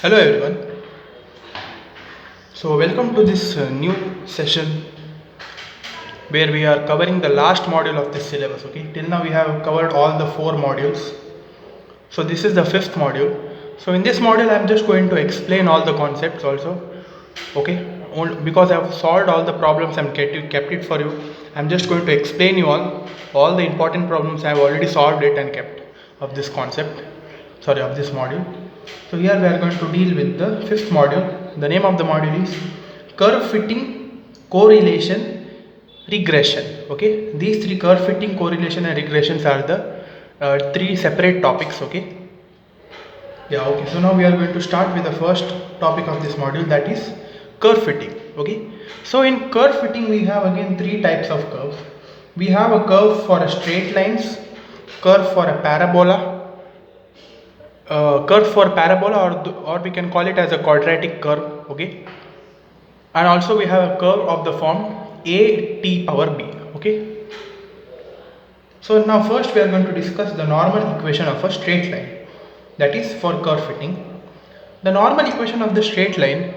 Hello everyone. So welcome to this new session where we are covering the last module of this syllabus. Okay, till now we have covered all the four modules. So this is the fifth module. So in this module I am just going to explain all the concepts also. Okay, because I have solved all the problems and kept it for you. I am just going to explain you all the important problems. I have already solved it and kept of this concept. Sorry, of this module. So here we are going to deal with the fifth module. The name of the module is curve fitting, correlation, regression. Okay, these three, curve fitting, correlation and regressions, are the three separate topics. Okay, okay, so now we are going to start with the first topic of this module, that is curve fitting. Okay, so in curve fitting we have again three types of curves. We have a curve for a straight lines, curve for a parabola, curve for parabola, or we can call it as a quadratic curve. Okay, and also we have a curve of the form a t power b. Okay, so now first we are going to discuss the normal equation of a straight line, that is for curve fitting. The normal equation of the straight line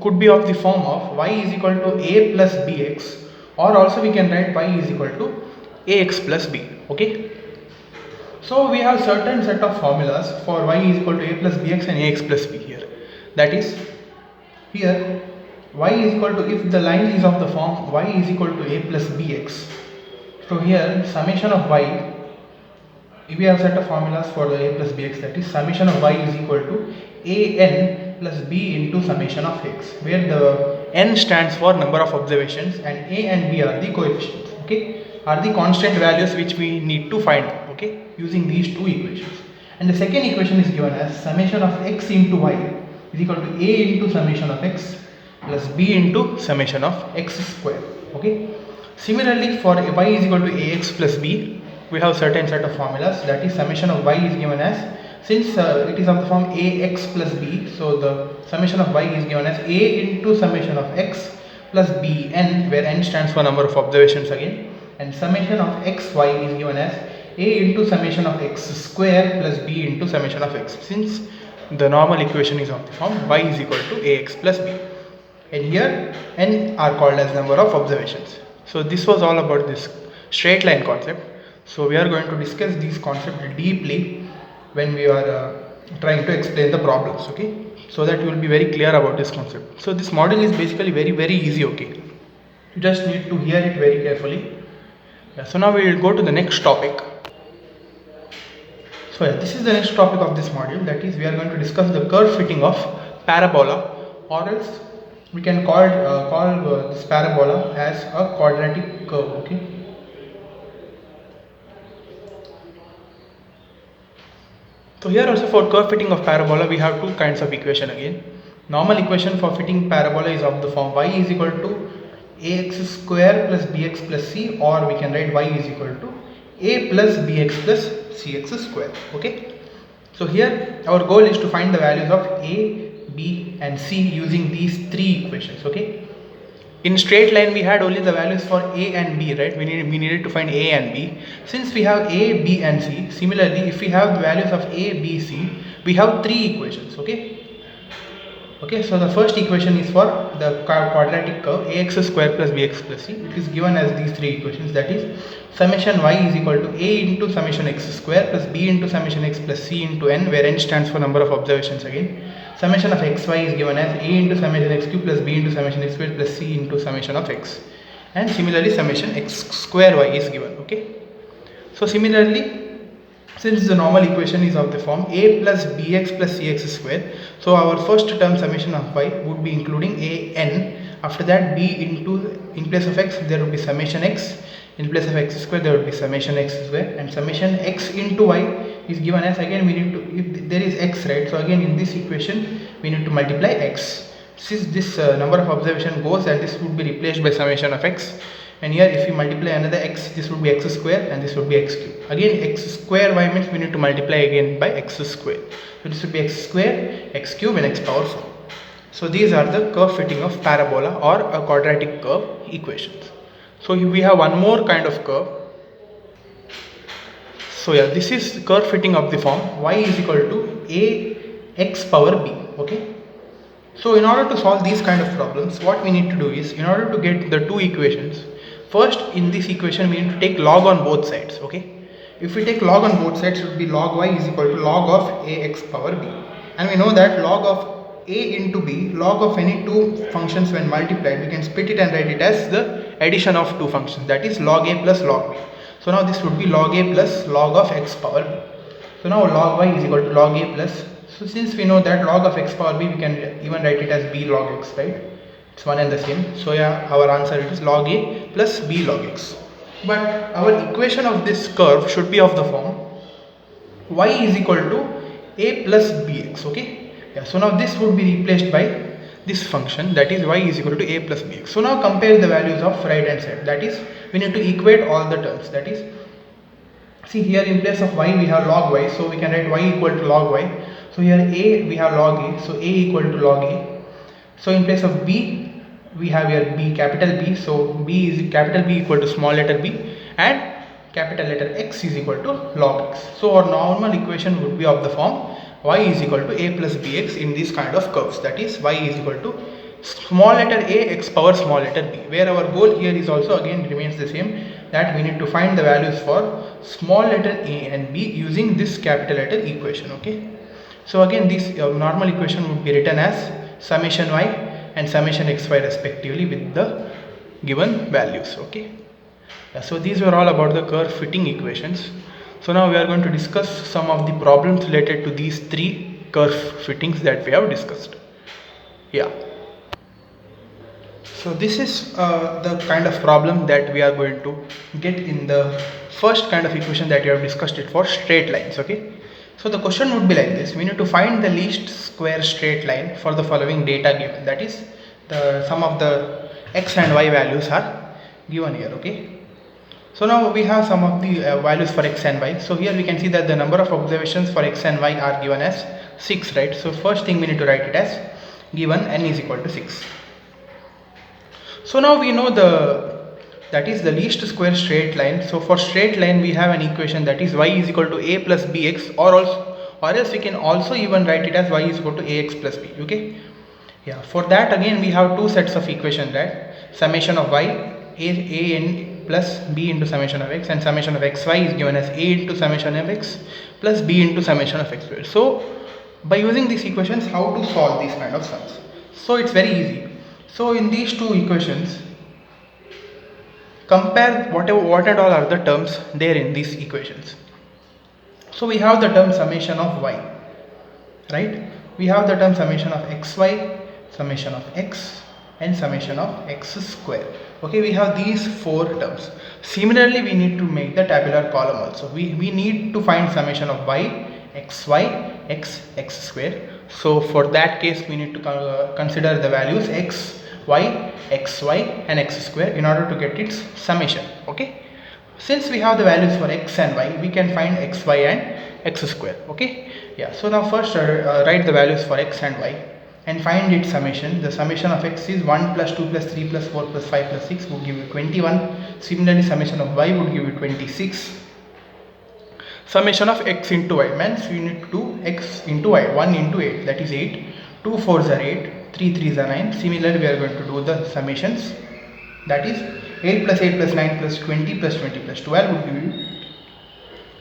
could be of the form of y is equal to a plus bx, or also we can write y is equal to ax plus b. Okay, so we have certain set of formulas for y is equal to a plus bx and ax plus b here. That is, here y is equal to, if the line is of the form y is equal to a plus bx, so here summation of y, we have set of formulas for the a plus bx, that is summation of y is equal to an plus b into summation of x, where the n stands for number of observations and a and b are the coefficients. Okay, are the constant values which we need to find. Okay, using these two equations. And the second equation is given as summation of x into y is equal to a into summation of x plus b into summation of x square. Okay, similarly for y is equal to ax plus b, we have certain set of formulas, that is summation of y is given as, since it is of the form ax plus b, so the summation of y is given as a into summation of x plus b n, where n stands for number of observations again, and summation of xy is given as a into summation of x square plus b into summation of x, since the normal equation is of the form y is equal to ax plus b, and here n are called as number of observations. So this was all about this straight line concept. So we are going to discuss these concepts deeply when we are trying to explain the problems. Okay, so that you will be very clear about this concept. So this model is basically very easy. Okay, you just need to hear it very carefully. So now we will go to the next topic. So this is the next topic of this module, that is we are going to discuss the curve fitting of parabola, or else we can call this parabola as a quadratic curve. Okay, so here also for curve fitting of parabola we have two kinds of equation again. Normal equation for fitting parabola is of the form y is equal to ax square plus bx plus c, or we can write y is equal to a plus bx plus cx square. Okay, so here our goal is to find the values of a, b and c using these three equations. Okay, in straight line we had only the values for a and b, right? We needed to find a and b. Since we have a, b and c, similarly if we have the values of a, b, c, we have three equations. Okay, so the first equation is for the quadratic curve ax square plus bx plus c. It is given as these three equations, that is summation y is equal to a into summation x square plus b into summation x plus c into n, where n stands for number of observations again. Summation of xy is given as a into summation x cube plus b into summation x square plus c into summation of x, and similarly summation x square y is given. Okay, so similarly, since the normal equation is of the form a plus bx plus cx square, so our first term summation of y would be including a n. After that, b into, in place of x there would be summation x, in place of x square there would be summation x square, and summation x into y is given as, again we need to, if there is x, right, so again in this equation we need to multiply x. Since this number of observation goes, and this would be replaced by summation of x, and here if we multiply another x, this would be x square and this would be x cube. Again x square y means we need to multiply again by x square, so this would be x square, x cube and x power 4. So these are the curve fitting of parabola or a quadratic curve equations. So we have one more kind of curve. So yeah, this is curve fitting of the form y is equal to a x power b. Okay. So in order to solve these kind of problems, what we need to do is, in order to get the two equations, first in this equation we need to take log on both sides. Okay. If we take log on both sides, it would be log y is equal to log of ax power b. And we know that log of a into b, log of any two functions when multiplied, we can split it and write it as the addition of two functions, that is log a plus log b. So now this would be log a plus log of x power b. So now log y is equal to log a plus, so since we know that log of x power b, we can even write it as b log x, right? It's one and the same. So yeah, our answer is log a plus b log x. But our equation of this curve should be of the form y is equal to a plus bx. Okay. Yeah. So now this would be replaced by this function, that is y is equal to a plus bx. So now compare the values of right hand side. That is, we need to equate all the terms. That is, see here in place of y we have log y, so we can write y equal to log y. So here a we have log a, so a equal to log a. So in place of b we have here b, capital B, so b is capital B equal to small letter b, and capital letter x is equal to log x. So our normal equation would be of the form y is equal to a plus bx in this kind of curves, that is y is equal to small letter a x power small letter b, where our goal here is also again remains the same, that we need to find the values for small letter a and b using this capital letter equation. Okay. So again this normal equation would be written as summation y and summation xy respectively with the given values. Okay. Yeah, so these were all about the curve fitting equations. So now we are going to discuss some of the problems related to these three curve fittings that we have discussed. Yeah. So this is the kind of problem that we are going to get in the first kind of equation that we have discussed it for straight lines. Okay. So the question would be like this: we need to find the least square straight line for the following data given, that is the sum of the x and y values are given here. Okay. So now we have some of the values for x and y. So here we can see that the number of observations for x and y are given as 6, right? So first thing we need to write it as given n is equal to 6. So now we know that is the least square straight line. So for straight line we have an equation, that is y is equal to a plus bx, or else we can also even write it as y is equal to ax plus b. Okay. Yeah. For that again we have two sets of equations, right? Summation of y a n plus b into summation of x, and summation of xy is given as a into summation of x plus b into summation of x squared. So by using these equations, how to solve these kind of sums? So it's very easy. So in these two equations, compare what and all are the terms there in these equations. So we have the term summation of y, right? We have the term summation of xy, summation of x, and summation of x square. Okay, we have these four terms. Similarly, we need to make the tabular column also. We need to find summation of y, xy, x square. So for that case, we need to consider the values x, y, xy, and x square in order to get its summation. Okay. Since we have the values for x and y, we can find x, y, and x square. Okay. Yeah. So now first write the values for x and y and find its summation. The summation of x is 1 plus 2 plus 3 plus 4 plus 5 plus 6 would give you 21. Similarly, summation of y would give you 26. Summation of x into y means you need to do x into y, 1 into 8, that is 8. 2 4s are 8, 3 3s are 9. Similarly, we are going to do the summations, that is 8 plus 8 plus 9 plus 20 plus 20 plus 12 would give you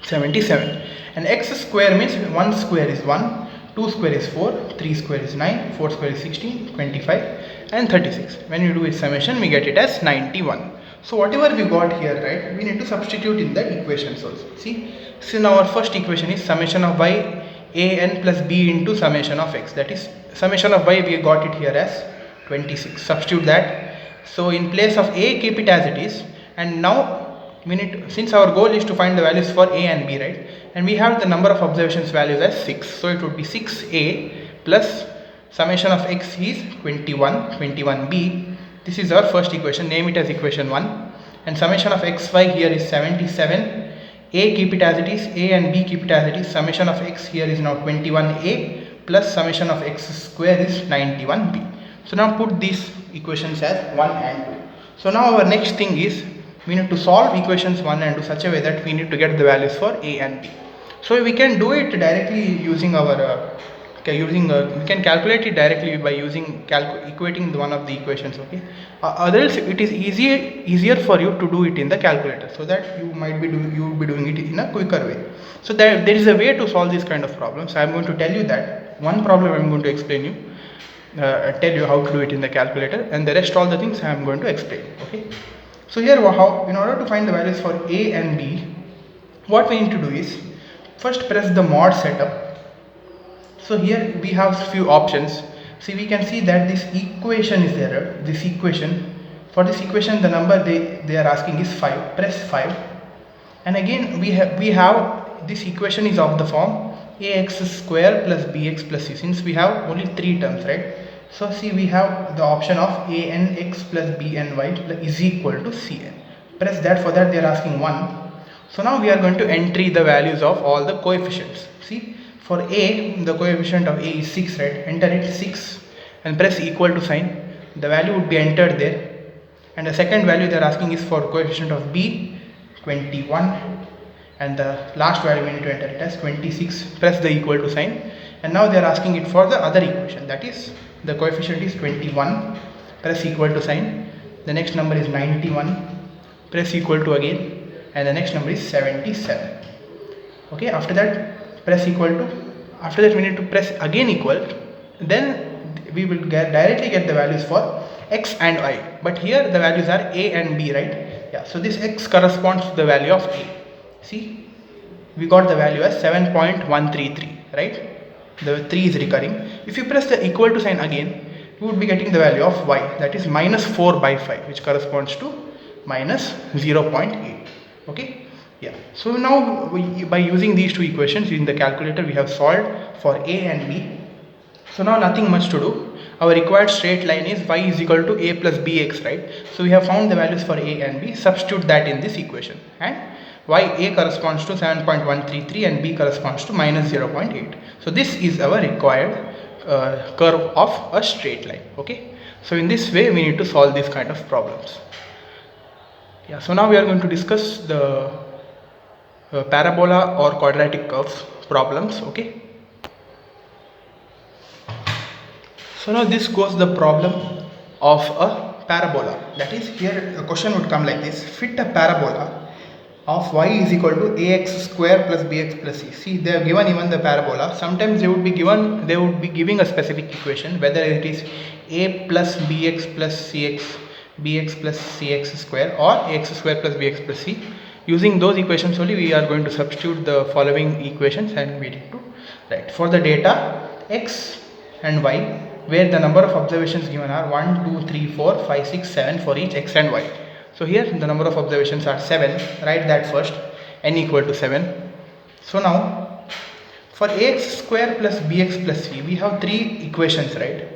77. And x square means 1 square is 1, 2 square is 4, 3 square is 9, 4 square is 16, 25, and 36. When you do its summation, we get it as 91. So whatever we got here, right, we need to substitute in the equations also. See, so our first equation is summation of y a n plus b into summation of x, that is summation of y we got it here as 26. Substitute that. So in place of a, keep it as it is, and now we need to, since our goal is to find the values for a and b, right, and we have the number of observations values as 6, so it would be 6a plus summation of x is 21, 21b. This is our first equation, name it as equation 1, and summation of xy here is 77. A keep it as it is, a and b keep it as it is. Summation of x here is now 21a plus summation of x square is 91b. So now put these equations as 1 and 2. So now our next thing is we need to solve equations 1 and 2 such a way that we need to get the values for a and b. So we can do it directly using our Okay, using we can calculate it directly by using equating one of the equations. Okay, otherwise it is easier for you to do it in the calculator, so that you will be doing it in a quicker way. So there is a way to solve this kind of problems. I am going to tell you that one problem I am going to explain you, tell you how to do it in the calculator, and the rest all the things I am going to explain. Okay, so here how, in order to find the values for a and b, what we need to do is first press the mod setup. So here we have few options. See, we can see that this equation is there. This equation, for this equation the number they are asking is 5. Press 5, and again we have this equation is of the form ax square plus bx plus c, since we have only 3 terms, right? So see, we have the option of a n x plus b n y is equal to c n. Press that. For that they are asking 1. So now we are going to enter the values of all the coefficients. See, for a, the coefficient of a is 6, right? Enter it 6 and press equal to sign. The value would be entered there. And the second value they are asking is for coefficient of b, 21, and the last value we need to enter it as 26. Press the equal to sign, and now they are asking it for the other equation, that is the coefficient is 21. Press equal to sign. The next number is 91. Press equal to again, and the next number is 77. Okay, after that press equal to, after that we need to press again equal, then we will directly get the values for x and y, but here the values are a and b, right? Yeah, so this x corresponds to the value of a. See, we got the value as 7.133, right? The 3 is recurring. If you press the equal to sign again, you would be getting the value of y, that is minus 4 by 5, which corresponds to minus 0.8. Okay, yeah. So now by using these two equations in the calculator, we have solved for a and b. So now nothing much to do. Our required straight line is y is equal to a plus bx, right? So we have found the values for a and b. Substitute that in this equation, and a corresponds to 7.133 and b corresponds to minus 0.8. So this is our required curve of a straight line. Okay, so in this way we need to solve this kind of problems. Yeah, so now we are going to discuss the parabola or quadratic curves problems. Okay, so now this goes the problem of a parabola. That is, here a question would come like this: fit a parabola of y is equal to ax square plus bx plus c. See, they have given even the parabola. Sometimes they would be giving a specific equation, whether it is a plus bx plus cx, bx plus cx square, or ax square plus bx plus c. Using those equations only, we are going to substitute the following equations and we need to write for the data x and y, where the number of observations given are 1, 2, 3, 4, 5, 6, 7 for each x and y. So here the number of observations are 7. Write that first, n equal to 7. So now for ax square plus bx plus c, we have 3 equations, right?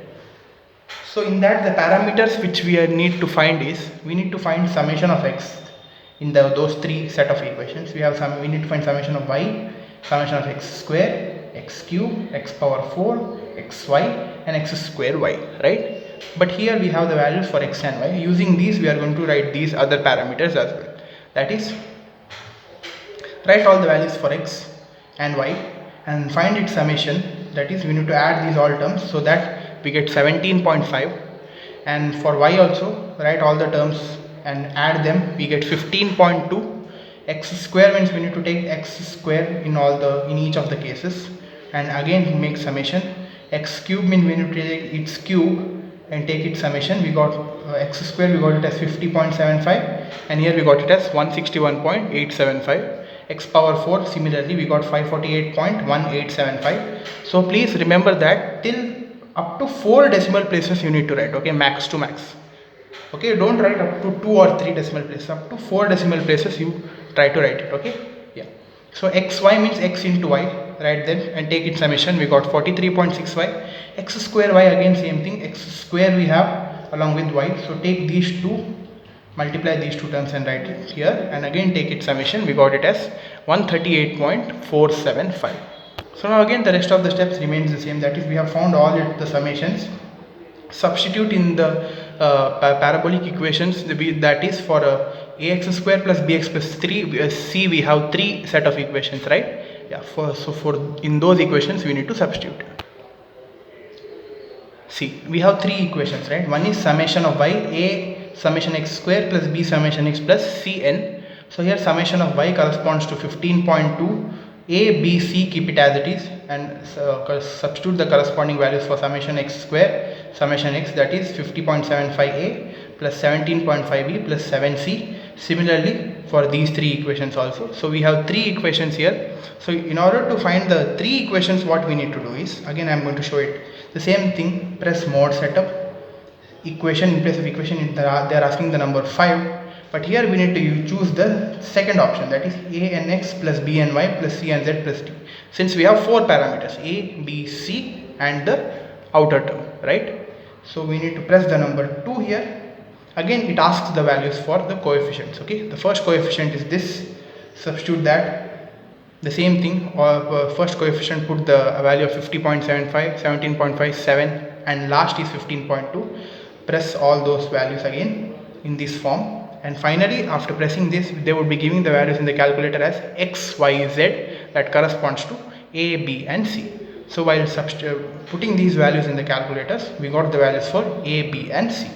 So in that, the parameters which we need to find is, we need to find summation of x in those 3 set of equations. We need to find summation of y, summation of x square, x cube, x power 4, xy, and x square y, right? But here we have the values for x and y. Using these, we are going to write these other parameters as well. That is, write all the values for x and y and find its summation. That is, we need to add these all terms so that we get 17.5. And for y also, write all the terms and add them. We get 15.2. X square means we need to take x square in each of the cases, and again make summation. X cube means we need to take its cube and take its summation. We got x square, we got it as 50.75, and here we got it as 161.875. X power 4, similarly we got 548.1875. so please remember that till up to 4 decimal places you need to write. Okay, max to max. Okay, don't write up to 2 or 3 decimal places. Up to 4 decimal places you try to write it. Okay, yeah. So xy means x into y, write them and take its summation. We got 43.6y. X square y, again same thing. X square we have along with y, so take these two, multiply these two terms and write it here, and again take its summation. We got it as 138.475. so now again the rest of the steps remains the same. That is, we have found all the summations. Substitute in the parabolic equations, that is for ax square plus bx plus 3 c, we have 3 set of equations, right? Yeah, for in those equations we need to substitute. See, we have three equations, right? One is summation of y, a summation x square plus b summation x plus cn. So here summation of y corresponds to 15.2, a, b, c keep it as it is, and substitute the corresponding values for summation x square, summation x, that is 50.75a plus 17.5b plus 7c. Similarly for these three equations also. So we have three equations here. So in order to find the three equations, what we need to do is, again I am going to show it. The same thing, press mod setup, equation, in place of equation they are asking the number 5, but here we need to choose the second option, that is a and x plus b and y plus c and z plus d. Since we have four parameters a, b, c and the outer term, right? So we need to press the number 2 here. Again it asks the values for the coefficients. Okay, the first coefficient is this, substitute that. The same thing, first coefficient put the value of 50.75, 17.57 and last is 15.2. Press all those values again in this form, and finally after pressing this they would be giving the values in the calculator as x, y, z, that corresponds to a, b and c. So while putting these values in the calculators, we got the values for a, b and c.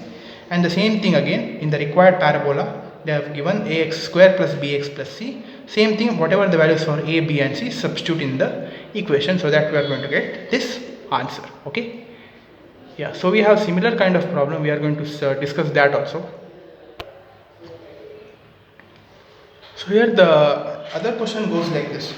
And the same thing again in the required parabola, they have given ax square plus bx plus c. Same thing, whatever the values for a, b and c, substitute in the equation, so that we are going to get this answer. Okay, yeah, so we have similar kind of problem, we are going to discuss that also. So here the other question goes like this,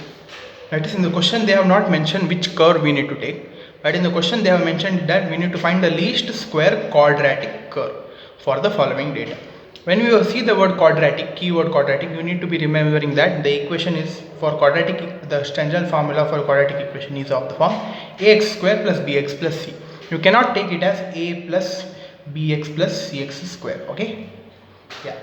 that is, in the question they have not mentioned which curve we need to take, but in the question they have mentioned that we need to find the least square quadratic curve for the following data. When we will see the word quadratic, keyword quadratic, you need to be remembering that the equation is for quadratic, the Stengel formula for quadratic equation is of the form ax square plus bx plus c. You cannot take it as a plus bx plus cx square. Okay, yeah.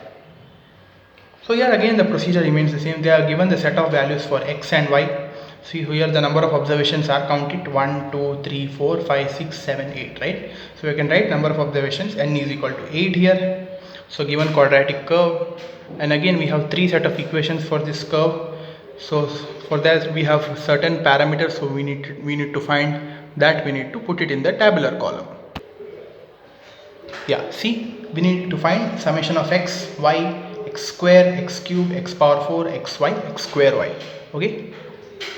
So here again the procedure remains the same. They are given the set of values for x and y. See here the number of observations are counted 1, 2, 3, 4, 5, 6, 7, 8, right? So we can write number of observations, n is equal to 8 here. So given quadratic curve, and again we have three set of equations for this curve. So for that we have certain parameters, so we need to find that, we need to put it in the tabular column. Yeah, see, we need to find summation of x, y, x square, x cube, x power 4, x y, x square y. Okay,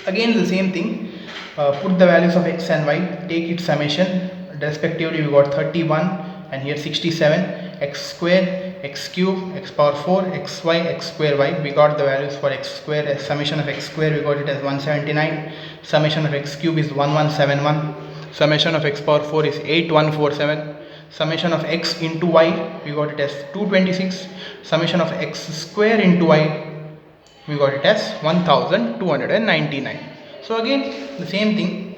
again the same thing, put the values of x and y, take its summation respectively. We got 31 and here 67, x square, x cube, x power 4, x y, x square y. We got the values for x square, as summation of x square we got it as 179, summation of x cube is 1171, summation of x power 4 is 8147, summation of x into y we got it as 226, summation of x square into y we got it as 1299. So again the same thing,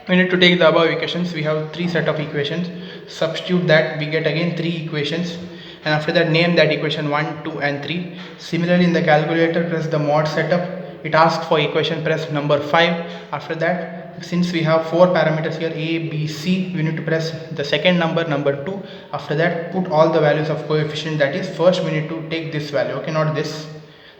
we need to take the above equations. We have three set of equations, substitute that, we get again three equations, and after that name that equation 1, 2 and 3. Similarly in the calculator, press the mod setup, it asks for equation, press number 5. After that, since we have four parameters here a, b, c, we need to press the second number, number 2. After that put all the values of coefficient, that is first we need to take this value, okay, not this,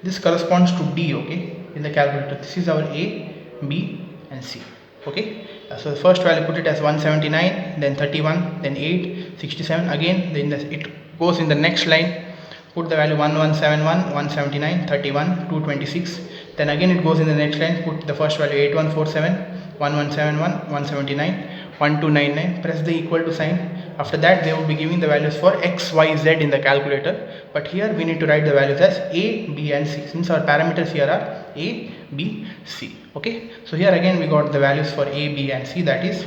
this corresponds to d, okay, in the calculator. This is our a, b and c. Okay, so the first value put it as 179, then 31, then 8, 67. Again then it goes in the next line, put the value 1171, 179, 31, 226. Then again it goes in the next line, put the first value 8147, 1171, 179, 1299. Press the equal to sign. After that they will be giving the values for x, y, z in the calculator, but here we need to write the values as a, b and c, since our parameters here are a, b, c. Okay, so here again we got the values for a, b and c, that is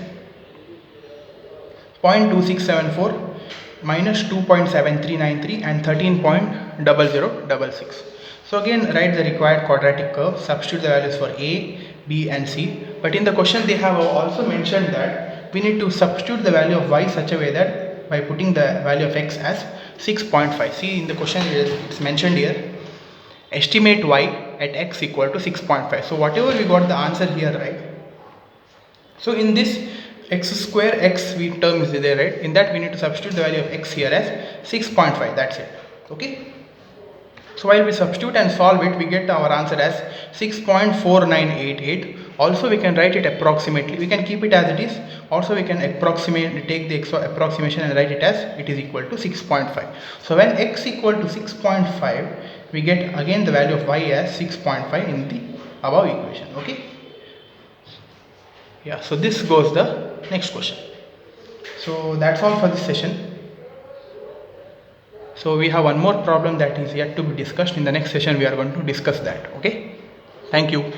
0.2674 minus 2.7393 and 13.0066. So again write the required quadratic curve, substitute the values for a, b and c, but in the question they have also mentioned that we need to substitute the value of y such a way that by putting the value of x as 6.5. See in the question it's mentioned here, estimate y at x equal to 6.5. So whatever we got the answer here, right? So in this x square x term is there, right? In that we need to substitute the value of x here as 6.5. That's it. Okay. So while we substitute and solve it, we get our answer as 6.4988. Also we can write it approximately. We can keep it as it is. Also we can approximate, take the approximation and write it as it is equal to 6.5. So when x equal to 6.5, we get again the value of y as 6.5 in the above equation. Okay. Yeah, so this goes the next question. So that's all for this session. So we have one more problem that is yet to be discussed. In the next session we are going to discuss that. Okay, thank you.